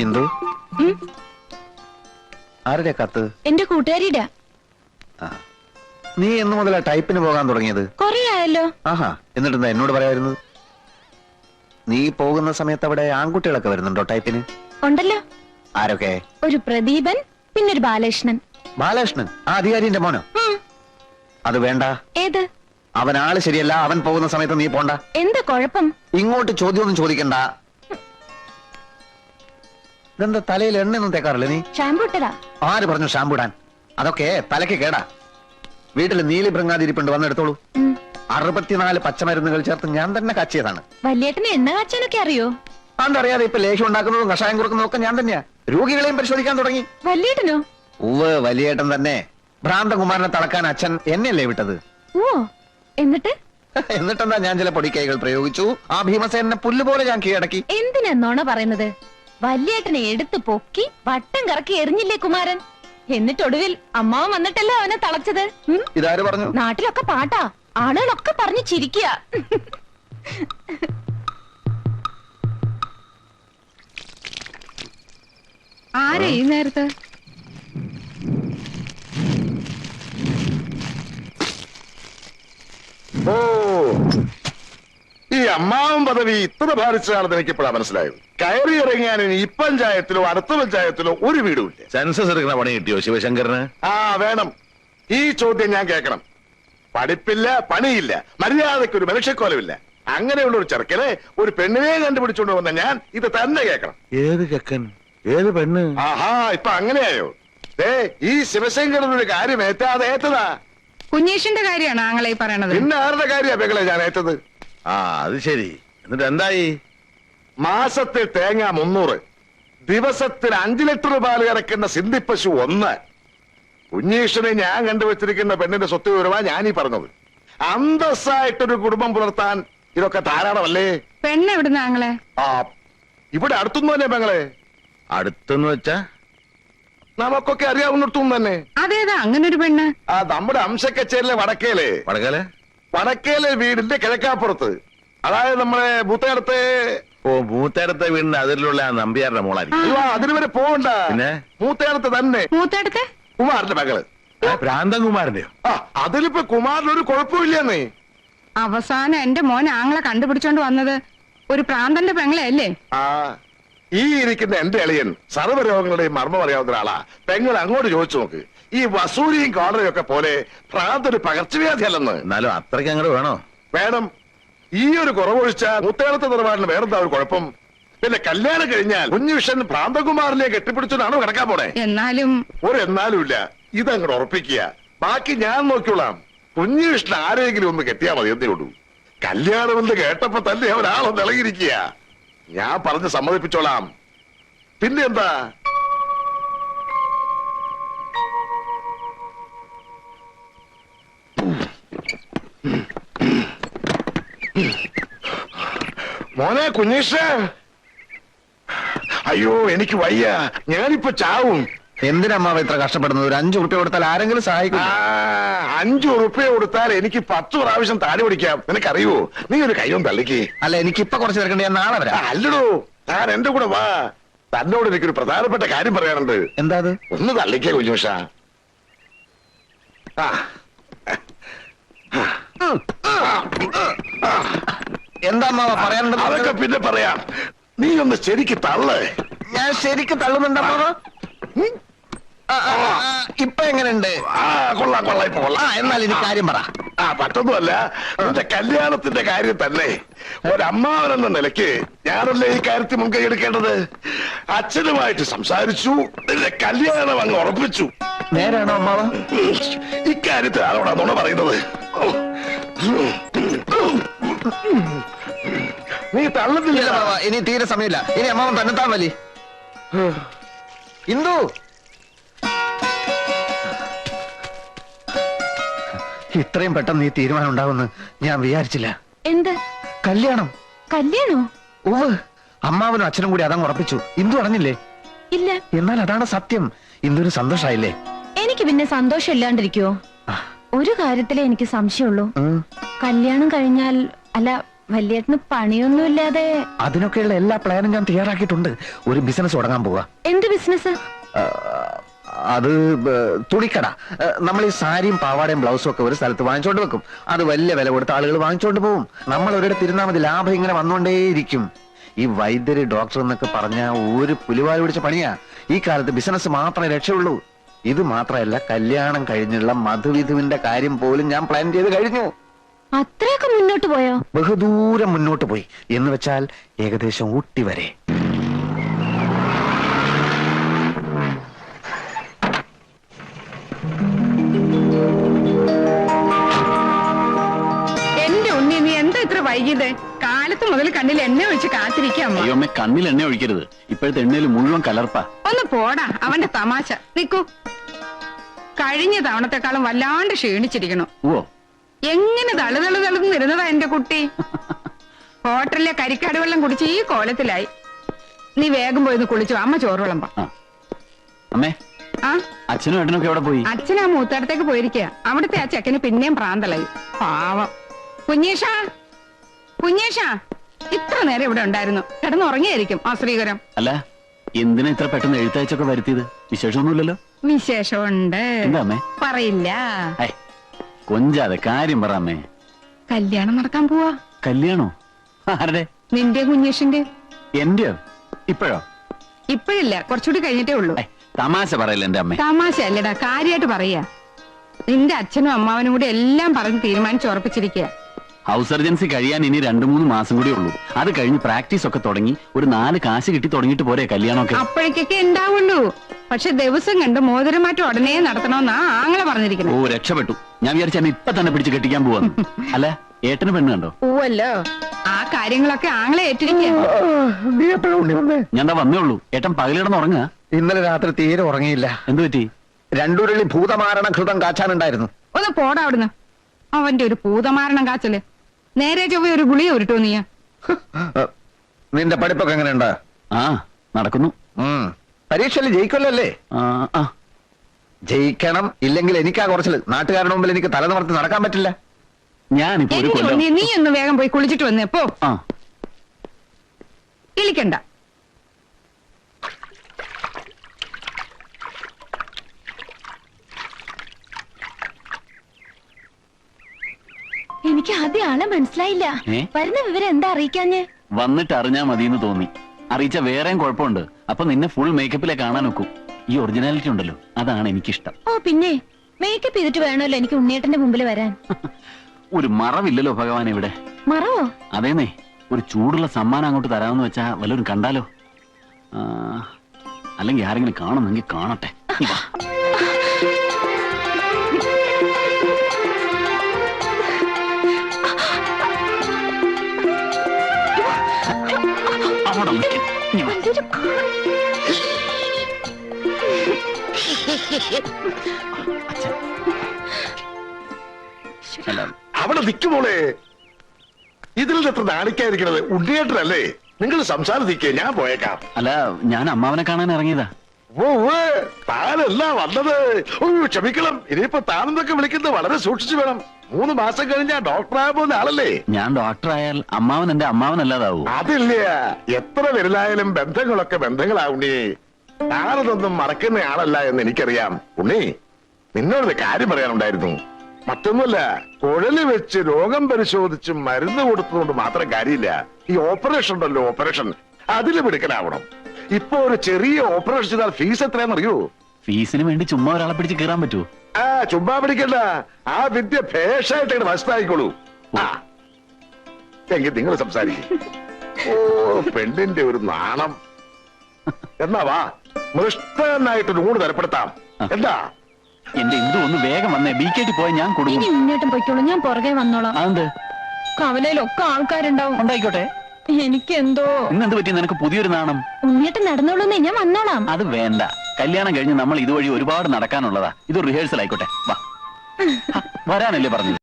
ഇന്ദു, ആരുടെ കത്ത്? എന്റെ കൂട്ടുകാരിയുടെ. നീ എന്ന് മുതലാ ടൈപ്പിന് പോകാൻ തുടങ്ങിയത്? കൊറേ ആയല്ലോ. ആഹാ, എന്നിട്ടെന്താ എന്നോട് പറയായിരുന്നത്? നീ പോകുന്ന സമയത്ത് അവിടെ ആൺകുട്ടികളൊക്കെ വരുന്നുണ്ടോ ടൈപ്പിന്? ഉണ്ടല്ലോ. ആരൊക്കെ? ഒരു പ്രദീപൻ, പിന്നൊരു ബാലകൃഷ്ണൻ. ബാലകൃഷ്ണൻ ആ അധികാരിന്റെ മോനോ? അത് വേണ്ട. ഏത്? അവൻ ആള് ശരിയല്ല. അവൻ പോകുന്ന സമയത്ത് നീ പോണ്ട. എന്താ കുഴപ്പം? ഇങ്ങോട്ട് ചോദ്യമൊന്നും ചോദിക്കണ്ട. ഇതെന്താ തലയിൽ എണ്ണയൊന്നും തേക്കാറില്ല നീ? ഷാമ്പു ഇട്ടതാ. ആര് പറഞ്ഞു ഷാമ്പു ഇടാൻ? അതൊക്കെ തലയ്ക്ക് കേടാ. വീട്ടിൽ നീലി ഭൃങ്ങാതിരിപ്പുണ്ട്, വന്നെടുത്തോളൂ. 64 പച്ചമരുന്നുകൾ ചേർത്ത് ഞാൻ തന്നെ കാച്ചിയതാണ്. വല്യേട്ടന് എണ്ണ കാച്ചാനൊക്കെ അറിയോ? അതറിയാതെ ഇപ്പൊ ലേഹ്യം ഉണ്ടാക്കുന്നതും കഷായം കൊടുക്കുന്നതും ഒക്കെ ഞാൻ തന്നെയാ. രോഗികളെയും പരിശോധിക്കാൻ തുടങ്ങി. വല്യേട്ടനോ? ഉവ്വ്, വലിയേട്ടൻ തന്നെ. ഭ്രാന്തകുമാരനെ തളക്കാൻ അച്ഛൻ എന്നെയല്ലേ വിട്ടത്? ഓ, എന്നിട്ട്? എന്നിട്ടെന്താ, ഞാൻ ചില പൊടിക്കൈകൾ പ്രയോഗിച്ചു. ആ ഭീമസേനെ പുല്ലുപോലെ ഞാൻ കീഴടക്കി. എന്തിനാണോണ പറയുന്നത്? വല്യേട്ടനെ എടുത്തു പൊക്കി വട്ടം കറക്കി എറിഞ്ഞില്ലേ കുമാരൻ? എന്നിട്ടൊടുവിൽ അമ്മാവൻ വന്നിട്ടല്ലേ അവനെ തളച്ചത്. ഇതാര് പറഞ്ഞു? നാട്ടിലൊക്കെ പാട്ടാ, ആളുകളൊക്കെ പറഞ്ഞു ചിരിക്കുക. ആരാ ഈ നേരത്ത്? ഓ, ഈ അമ്മാവൻ പദവി ഇത്ര ഭാരിച്ചതാണെന്ന് എനിക്കിപ്പോഴാ മനസ്സിലായത്. കയറി ഇറങ്ങിയാൻ ഈ പഞ്ചായത്തിലോ അടുത്ത പഞ്ചായത്തിലോ ഒരു വീടുമില്ല. സെൻസസ് എടുക്കുന്ന പണി കിട്ടിയോ ശിവശങ്കറിന്? ആ വേണം. ഈ ചോദ്യം ഞാൻ കേൾക്കണം. പഠിപ്പില്ല, പണിയില്ല, മര്യാദയ്ക്ക് ഒരു മനുഷ്യക്കോലമില്ല. അങ്ങനെയുള്ള ഒരു ചെറുക്കനെ ഒരു പെണ്ണിനെ കണ്ടുപിടിച്ചോണ്ട് വന്ന ഞാൻ ഇത് തന്നെ കേൾക്കണം. ഏത് ചെക്കൻ, ഏത് പെണ്ണ്? ആഹാ, ഇപ്പൊ അങ്ങനെയായോ? ഈ ശിവശങ്കരനൊരു കാര്യം ഏറ്റാതെ ഏറ്റതാ. കുഞ്ഞീഷിന്റെ കാര്യമാണ് ആങ്ങളെ പറയണത്. പിന്നെ ആരുടെ കാര്യ പെങ്ങളെ ഞാൻ ഏറ്റത്? ആ, അത് ശരി. എന്നിട്ട് എന്തായി? മാസത്തിൽ തേങ്ങ 300, ദിവസത്തിൽ 5 ലിറ്റർ പാല് കറക്കുന്ന സിന്ധി പശു 1. കുഞ്ഞീഷനെ ഞാൻ കണ്ടുവച്ചിരിക്കുന്ന പെണ്ണിന്റെ സ്വത്ത് വിവരമാ ഞാനീ പറഞ്ഞത്. അന്തസ്സായിട്ടൊരു കുടുംബം പുലർത്താൻ ഇതൊക്കെ ധാരാളമല്ലേ? പെണ്ണ് എവിടുന്ന ആങ്ങളെ? ആ, ഇവിടെ അടുത്തൊന്നും തന്നെ പെങ്ങളെ. അടുത്തെന്ന് വെച്ചാ നമുക്കൊക്കെ അറിയാവുന്നിടത്തും തന്നെ. അതേതാ അങ്ങനെ ഒരു പെണ്ണ്? ആ, നമ്മുടെ അംശക്കച്ചേരിലെ വടക്കേലെ വടക്കേലെ വീടിന്റെ കിഴക്കാപ്പുറത്ത്. അതായത് നമ്മളെ മൂത്തയിടത്തെ. ഓ, മൂത്തേടത്തെ വീടിന്റെ അതിലുള്ള നമ്പ്യാരുടെ മോളായിരിക്കും. അതിന് വരെ പോകണ്ട. പിന്നെ മൂത്തയിടത്ത് തന്നെ. മൂത്തേടത്തെ കുമാരന്റെ മകള്. ഭ്രാന്തകുമാരന്റെയോ? ആ, അതിലിപ്പോ കുമാരനൊരു കുഴപ്പമില്ലെന്നേ. അവസാനം എന്റെ മോൻ ആങ്ങളെ കണ്ടുപിടിച്ചോണ്ട് വന്നത് ഒരു പ്രാന്തന്റെ പെങ്ങളെ അല്ലേ? ആ, ഈ ഇരിക്കുന്ന എന്റെ എളിയൻ സർവ്വരോഗങ്ങളുടെയും മർമ്മം അറിയാവുന്ന ഒരാളാ. പെങ്ങൾ അങ്ങോട്ട് ചോദിച്ചു നോക്ക്. ഈ വസൂരിയും കോളറയും ഒക്കെ പോലെ ഭ്രാന്തൊരു പകർച്ചവ്യാധി അല്ലെന്ന്. എന്നാലും അത്രയ്ക്ക് അങ്ങോട്ട് വേണോ? വേണം. ഈ ഒരു കുറവൊഴിച്ച മുത്തേളത്തെ നിലപാടിന് വേറെന്താ ഒരു കുഴപ്പം? പിന്നെ കല്യാണം കഴിഞ്ഞാൽ കുഞ്ഞുവിഷൻ ഭ്രാന്തകുമാറിനെ കെട്ടിപ്പിടിച്ചതാണോ കിടക്കാൻ പോണേ? എന്നാലും എന്നാലും ഇല്ല. ഇതങ്ങോട്ട് ഉറപ്പിക്കുക. ബാക്കി ഞാൻ നോക്കിയോളാം. കുഞ്ഞുവിഷ്ണൻ ആരെങ്കിലും ഒന്ന് കെട്ടിയാ മതി എന്നേ ഉള്ളൂ. കല്യാണം എന്ന് കേട്ടപ്പോ തന്നെ ഒരാളൊന്ന് ഇളകിയിരിക്കുക. ഞാൻ പറഞ്ഞ് സമ്മതിപ്പിച്ചോളാം. പിന്നെ എന്താ? മോനെ കുഞ്ഞീഷ, അയ്യോ എനിക്ക് വയ്യ, ഞാനിപ്പോ ചാവും. എന്തിനമ്മാവ ഇത്ര കഷ്ടപ്പെടുന്നത്? ഒരു 5 ഉറുപ്പ്യ കൊടുത്താൽ ആരെങ്കിലും സഹായിക്കും. 5 ഉറുപ്പ്യ കൊടുത്താൽ എനിക്ക് 10 പ്രാവശ്യം താടി പിടിക്കാം. നിനക്കറിയോ? നീ ഒരു കയ്യും തള്ളിക്ക്. അല്ല, എനിക്കിപ്പൊ കുറച്ച് തിരക്കണ്ട, ഞാൻ നാളെ വരാം. അല്ലടോ, താൻ എന്റെ കൂടെ വാ. തന്നോട് എനിക്കൊരു പ്രധാനപ്പെട്ട കാര്യം പറയാനുണ്ട്. എന്താ അത്? ഒന്ന് തള്ളിക്കേ കുഞ്ഞുഷ. എന്താ അമ്മാവ പറയാനുണ്ട്? അതൊക്കെ പിന്നെ പറയാം. നീ ഒന്ന് ശരിക്ക് തള്ളേ. ഞാൻ ശരിക്കും തള്ളുന്നുണ്ട് അമ്മാവ. ഇപ്പൊ എങ്ങനെയുണ്ട്? കൊള്ളാം കൊള്ളാം, ഇപ്പൊ കൊള്ളാം. എന്നാൽ ഇനി കാര്യം പറ. പറ്റൊന്നുമല്ല, നിന്റെ കല്യാണത്തിന്റെ കാര്യം തന്നെ. ഒരമ്മാവനെന്ന നിലയ്ക്ക് ഞാനല്ലേ ഈ കാര്യത്തിൽ മുൻകൈ എടുക്കേണ്ടത്. അച്ഛനുമായിട്ട് സംസാരിച്ചു, നിന്റെ കല്യാണം അങ്ങ് ഉറപ്പിച്ചു. നേരാണോ അമ്മാവ? ഇക്കാര്യത്തിൽ ആരോടാ നുണ പറയുന്നത്? നീ തള്ളുന്നില്ല. ഇനി തീരെ സമയമില്ല. ഇനി അമ്മാവൻ തന്നെത്താൻ വലി. ഇന്ദു, ഇത്രയും പെട്ടെന്ന് ഈ തീരുമാനം ഉണ്ടാവുമെന്ന് ഞാൻ വിചാരിച്ചില്ല. എന്ത് കല്യാണം? കല്യാണോ? ഓ, അമ്മാവനും അച്ഛനും കൂടി അതങ്ങ് ഉറപ്പിച്ചു. ഇന്ദു അറിഞ്ഞില്ലേ? ഇല്ല. എന്നാൽ അതാണ് സത്യം. ഇന്ദുവിന് സന്തോഷായില്ലേ? എനിക്ക് പിന്നെ സന്തോഷം ഇല്ലാണ്ടിരിക്കുവോ? ഒരു കാര്യത്തിലേ എനിക്ക് സംശയമുള്ളൂ. കല്യാണം കഴിഞ്ഞാൽ, അല്ല വല്യേട്ടന് പണിയൊന്നുമില്ലാതെ അതിനൊക്കെയുള്ള എല്ലാ പ്ലാനും ഞാൻ തയ്യാറാക്കിയിട്ടുണ്ട്. ഒരു ബിസിനസ് തുടങ്ങാൻ പോവാ. എന്ത് ബിസിനസ്? അത് തുണിക്കട. നമ്മൾ ഈ സാരിയും പാവാടയും ബ്ലൗസും ഒക്കെ ഒരു സ്ഥലത്ത് വാങ്ങിച്ചോണ്ട് വെക്കും. അത് വലിയ വില കൊടുത്ത് ആളുകൾ വാങ്ങിച്ചോണ്ട് പോകും. നമ്മൾ ഒരിടത്ത് ഇരുന്നാൽ മതി, ലാഭം ഇങ്ങനെ വന്നുകൊണ്ടേയിരിക്കും. ഈ വൈദ്യര് ഡോക്ടർ എന്നൊക്കെ പറഞ്ഞ ഒരു പുലിവാല് പിടിച്ച പണിയാ. ഈ കാലത്ത് ബിസിനസ് മാത്രമേ രക്ഷയുള്ളൂ. ഇത് മാത്രമല്ല, കല്യാണം കഴിഞ്ഞുള്ള മധുവിധുവിന്റെ കാര്യം പോലും ഞാൻ പ്ലാൻ ചെയ്ത് കഴിഞ്ഞു. അത്രയൊക്കെ മുന്നോട്ട് പോയോ? ബഹുദൂരം മുന്നോട്ട് പോയി എന്ന് വെച്ചാൽ ഏകദേശം ഊട്ടി വരെ. എന്റെ ഉണ്ണി, നീ എന്താ ഇത്ര വൈകിയത്? കാലത്ത് മുതൽ കണ്ണിൽ എണ്ണ ഒഴിച്ച് കാത്തിരിക്കാം. അയ്യോ അമ്മ, കണ്ണിൽ എണ്ണ ഒഴിക്കരുത്. ഇപ്പോഴത്തെ എണ്ണയിൽ മുഴുവൻ കലർപ്പാ. ഒന്ന് പോടാ, അവന്റെ തമാശ. നിക്കൂ, കഴിഞ്ഞ തവണത്തെക്കാളും വല്ലാണ്ട് ക്ഷീണിച്ചിരിക്കണു. ഓ, എങ്ങനെ തളുതളുതളുന്നിരുന്നതാ എന്റെ കുട്ടി. ഹോട്ടലിലെ കരിക്കാട് വെള്ളം കുടിച്ച് ഈ കോലത്തിലായി. നീ വേഗം പോയി കുളിച്ചു, അമ്മ ചോറ് വിളമ്പ. അമ്മേ, ആ, അച്ഛനും ഏട്ടനൊക്കെ എവിടെ പോയി? അച്ഛൻ ആ മൂത്തടത്തേക്ക് പോയിരിക്കുക. അവിടുത്തെ ആ ചെക്കന് പിന്നെയും പ്രാന്തലായി. പാവം. കുഞ്ഞേഷാ, കുഞ്ഞേഷാ, ഇത്ര നേരം ഇവിടെ ഉണ്ടായിരുന്നു. കിടന്നുറങ്ങിയായിരിക്കും ആ ശ്രീകരം. അല്ല, എന്തിനാ ഇത്ര പെട്ടെന്ന് എഴുത്തയച്ചൊക്കെ വരുത്തിയത്? വിശേഷമൊന്നുമില്ലല്ലോ. വിശേഷമുണ്ട്, എന്താ അമ്മേ? പറയില്ല. കൊഞ്ചാതെ കാര്യം പറ അമ്മേ. കല്യാണം നടക്കാൻ പോവാ. കല്യാണോ? ആരുടെ? നിന്റെ കുഞ്ഞേഷിന്റെ. എന്റെയോ? ഇപ്പോഴോ? ഇപ്പഴില്ല, കുറച്ചുകൂടി കഴിഞ്ഞിട്ടേ ഉള്ളൂ. തമാശ പറയല്ല എന്റെ അമ്മേ. തമാശ അല്ലടാ, കാര്യമായിട്ട് പറയാ. നിന്റെ അച്ഛനും അമ്മാവനും കൂടി എല്ലാം പറഞ്ഞ് തീരുമാനിച്ചുറപ്പിച്ചിരിക്കുക. ഹൗസ് സർജൻസി കഴിയാൻ ഇനി 2-3 മാസം കൂടി ഉള്ളൂ. അത് കഴിഞ്ഞ് പ്രാക്ടീസ് ഒക്കെ തുടങ്ങി ഒരു 4 കാശ് കിട്ടി തുടങ്ങിയിട്ട് പോരെ കല്യാണമൊക്കെ? അപ്പോഴേക്കൊക്കെ ഉണ്ടാവുള്ളൂ. പക്ഷെ ദിവസം കണ്ട് മോതിരമാറ്റം ഉടനെ നടത്തണമെന്നാ ആങ്ങളെ പറഞ്ഞിരിക്കുന്നത്. ഓ, രക്ഷപ്പെട്ടു. ഞാൻ വിചാരിച്ച എന്നെ ഇപ്പൊ തന്നെ പിടിച്ച് കെട്ടിക്കാൻ പോവാന്ന്. അല്ല, ഏട്ടന് പെണ്ണ് കണ്ടോ? ഓവല്ലോ, ആ കാര്യങ്ങളൊക്കെ ആങ്ങളെ ഏറ്റിരിക്കുക. നീ എപ്പോഴും ഉണ്ണി വന്നേ? ഞാൻ എന്താ വന്നേ ഉള്ളൂ. ഏട്ടൻ പകലിടന്ന് ഉറങ്ങുക? ഇന്നലെ രാത്രി തീരെ ഉറങ്ങിയില്ല. എന്തു പറ്റി? 2 ഉരുളി ഭൂതമാരണ ഘൃതം കാച്ചാനുണ്ടായിരുന്നു. ഒന്ന് പോടാ അവിടുന്ന്. അവന്റെ ഒരു പൂതമാരണം കാച്ചല്. നേരെ ചൊവ്വ ഒരു ഗുളിക ഉരുട്ടോ നീ. നിന്റെ പഠിപ്പൊക്കെ എങ്ങനെയുണ്ട്? ആ, നടക്കുന്നു. പരീക്ഷയിൽ ജയിക്കല്ലേ? ജയിക്കണം, ഇല്ലെങ്കിൽ എനിക്കാ കുറച്ചില്. നാട്ടുകാരുടെ മുമ്പിൽ എനിക്ക് തല നിവർത്തി നടക്കാൻ പറ്റില്ല. ഞാനിപ്പോ ഒരു കൊല്ലം. നീ ഒന്ന് വേഗം പോയി കുളിച്ചിട്ട് വന്നേ പോ. ആ, ഇളിക്കണ്ട. എനിക്ക് ആദ്യം ആളെ മനസ്സിലായില്ല. വരുന്ന വിവരം എന്താ അറിയിക്കാഞ്ഞ്? വന്നിട്ട് അറിഞ്ഞാ മതിയെന്ന് തോന്നി. അറിയിച്ച വേറെയും കുഴപ്പമുണ്ട്. അപ്പൊ നിന്നെ ഫുൾ മേക്കപ്പിലെ കാണാൻ നോക്കും. ഈ ഒറിജിനാലിറ്റി ഉണ്ടല്ലോ, അതാണ് എനിക്കിഷ്ടം. ഓ പിന്നെ, മേക്കപ്പ് ചെയ്തിട്ട് വേണമല്ലോ എനിക്ക് ഉണ്ണിയേട്ടന്റെ മുമ്പിൽ വരാൻ. ഒരു മറവില്ലല്ലോ ഭഗവാൻ ഇവിടെ. മറവോ? അതേന്നേ, ഒരു ചൂടുള്ള സമ്മാനം അങ്ങോട്ട് തരാമെന്ന് വെച്ചാ വല്ലവരും കണ്ടാലോ? അല്ലെങ്കിൽ ആരെങ്കിലും കാണുന്നെങ്കിൽ കാണട്ടെ. ഇവാ. അവിടെ നിൽക്ക്. ഇനി വാ. അച്ഛൻ. അല്ല, അവിടെ നിൽക്കുമോളെ. ഇതിൽ എത്ര നാണിക്കാതിരിക്കണത്? ഉണ്ണിയേട്ടനല്ലേ? നിങ്ങൾ സംസാരിക്കേ, ഞാൻ പോയേക്കാം. അല്ല, ഞാൻ അമ്മാവനെ കാണാൻ ഇറങ്ങിയതാ. ഓ, താനല്ല വന്നത്. ഓ, ക്ഷമിക്കണം. ഇനിയിപ്പോ താനെന്നൊക്കെ വിളിക്കുന്നത് വളരെ സൂക്ഷിച്ചു വേണം. 3 മാസം കഴിഞ്ഞാ ഡോക്ടറായ പോകുന്ന ആളല്ലേ? ഞാൻ ഡോക്ടറായാൽ അമ്മാവൻ എന്റെ അമ്മാവനല്ലാതാവൂ. അതില്ല, എത്ര വലുതായാലും ബന്ധങ്ങളൊക്കെ ബന്ധങ്ങളാവുണ്ണി. താനതൊന്നും മറക്കുന്ന ആളല്ല എന്ന് എനിക്കറിയാം. ഉണ്ണി, നിന്നോടൊരു കാര്യം പറയാനുണ്ടായിരുന്നു. മറ്റൊന്നുമല്ല, കുഴല് വെച്ച് രോഗം പരിശോധിച്ച് മരുന്ന് കൊടുത്തതുകൊണ്ട് മാത്രം കാര്യമില്ല. ഈ ഓപ്പറേഷൻ ഉണ്ടല്ലോ, ഓപ്പറേഷൻ, അതില് മിടുക്കനാവണം. ഇപ്പൊ ഒരു ചെറിയ ഓപ്പറേഷൻ ചെയ്താൽ ഫീസ് എത്രയാണെന്നറിയോ? ഫീസിന് വേണ്ടി ചുമ്മാ ഒരാളെ പിടിച്ച് കീറാൻ പറ്റുമോ? ആ, ചുമ്മാ പിടിക്കണ്ട. ആ വിദ്യ ഭേഷായിട്ട് മനസ്സിലായിക്കോളൂ. ആ, എങ്കിൽ നിങ്ങൾ സംസാരിക്കും. ഓ, പെണ്ണിന്റെ ഒരു നാണം. എന്നാ വാ, മൃഷ്ടനായിട്ടൊരു ഊണ് തരപ്പെടുത്താം. എന്താ? എന്റെ ഇന്ദു ഒന്ന് വേഗം വന്നേ. ബിക്കേറ്റി പോയാൽ ഞാൻ ഇനി കൊടുക്കും. ഉണ്ണിയേട്ടൻ പൊയ്ക്കോളൂ, ഞാൻ പുറകെ വന്നോളാം. അതെന്ത്? കവലയിലൊക്കെ ആൾക്കാരുണ്ടാവും. ഉണ്ടായിക്കോട്ടെ. എനിക്കെന്തോ. ഇന്നെന്ത് പറ്റി നിനക്ക് പുതിയൊരു നാണം? ഉണ്ണിയേട്ടൻ നടന്നോളൂന്നേ, ഞാൻ വന്നോളാം. അത് വേണ്ട. കല്യാണം കഴിഞ്ഞ് നമ്മൾ ഇതുവഴി ഒരുപാട് നടക്കാനുള്ളതാ. ഇത് റിഹേഴ്സൽ ആയിക്കോട്ടെ. വാ. വരാനല്ലേ പറഞ്ഞത്?